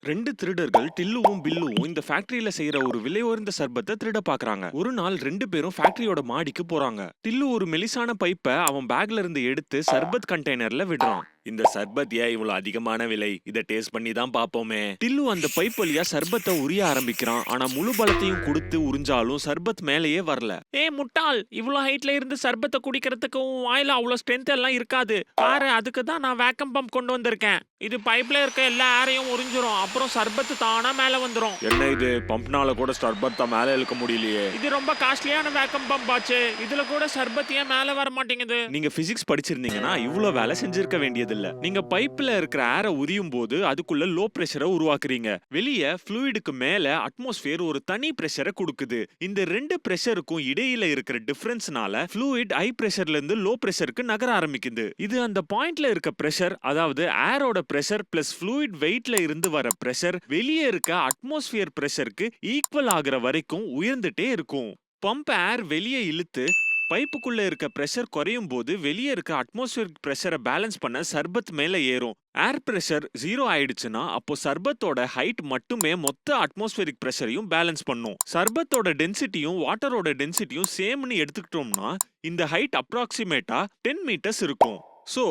2 திருடர்கள் டில்லுவும் பில்லுவும் இந்த ஃபேக்டரியில செய்யற ஒரு விலை உயர்ந்த சர்பத்தை திருட பாக்குறாங்க. ஒரு நாள் 2 பேரும் ஃபேக்டரியோட மாடிக்கு போறாங்க. டில்லு ஒரு மெலிசான பைப்பை அவன் பேக்ல இருந்து எடுத்து சர்பத் கண்டெய்னர்ல விடுறான். இந்த சர்பத் ஏன் இவ்வளவு அதிகமான விலை? இத டேஸ்ட் பண்ணி தான் பாப்போமே. டில்லு அந்த பைப் வழியா சர்பத்தை உரிய ஆரம்பிக்கிறான். ஆனா முழு பலத்தையும் கொடுத்து உறிஞ்சாலும் சர்பத் மேலேயே வரல. முட்டாள், இவ்வளவு ஹைட்ல இருந்து சர்பத்தை குடிக்கிறதுக்கு உன் வாயில அவ்வளவு ஸ்ட்ரென்த் எல்லாம் இருக்காது. பாரு, அதுக்கு தான் நான் வேக்கம் பம்ப் கொண்டு வந்திருக்கேன். இது பைப்ல இருக்க எல்லா ஏரையும் உறிஞ்சிரும். அப்புறம் சர்பத்து தானா மேல வந்துரும். என்ன இது, பம்ப்னால கூட சர்பத்தை மேல இழுக்க முடியலையே. இது ரொம்ப காஸ்ட்லியான வேக்கம் பம்ப் ஆச்சு. இதுல கூட சர்பத் ஏன் மேல வர மாட்டேங்குது? நீங்க பிசிக்ஸ் படிச்சிருந்தீங்கன்னா இவ்வளவு வேலை செஞ்சிருக்க வேண்டியது இல்ல. நீங்க பைப்ல இருக்கிற ஏரை உரியும் போது அதுக்குள்ள லோ பிரஷரை உருவாக்குறீங்க. வெளியே ஃப்ளூயிடுக்கு மேல அட்மாஸ்பியர் ஒரு தனி பிரஷரை கொடுக்குது. இந்த 2 பிரஷருக்கும் இடையில இருக்கிற டிஃபரன்ஸ்னால ஃப்ளூயிட் ஹை பிரஷர்ல இருந்து லோ பிரஷருக்கு நகர ஆரம்பிக்குது. இது அந்த பாயிண்ட்ல இருக்க பிரஷர், அதாவது ஏரோட பிரஷர் பிளஸ் ஃப்ளூயிட் வெயிட்ல இருந்து வர பிரஷர் வெளியே இருக்க அட்மாஸ்பியர் பிரஷருக்கு ஈக்குவல் ஆகுற வரைக்கும் உயர்ந்துட்டே இருக்கும். பம்ப் ஏர் வெளியே இழுத்து பைப்புக்குள்ள இருக்க பிரஷர் குறையும் போது வெளியே இருக்க அட்மாஸ்பியரிக் பிரஷரை பேலன்ஸ் பண்ண சர்பத் மேல ஏறும். ஏர் பிரஷர் 0 ஆயிடுச்சுன்னா அப்போ சர்பத்தோட ஹைட் மட்டுமே மொத்த அட்மாஸ்பியரிக் பிரஷரையும் பேலன்ஸ் பண்ணும். சர்பத்தோட டென்சிட்டியும் வாட்டரோட டென்சிட்டியும் சேம்னு எடுத்துக்கிட்டோம்னா இந்த ஹைட் அப்ராக்சிமேட்டா 10 மீட்டர்ஸ் இருக்கும். சோ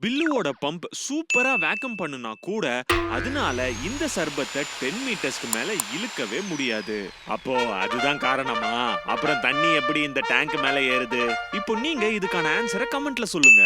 பில்லுவோட பம்ப் சூப்பரா வேக்கம் பண்ணுனா கூட அதனால இந்த சர்பத்தை 10 மீட்டர்ஸ்க்கு மேல இழுக்கவே முடியாது. அப்போ அதுதான் காரணமா? அப்புறம் தண்ணி எப்படி இந்த டேங்க் மேல ஏறுது? இப்போ நீங்க இதுக்கான ஆன்சரை கமெண்ட்ல சொல்லுங்க.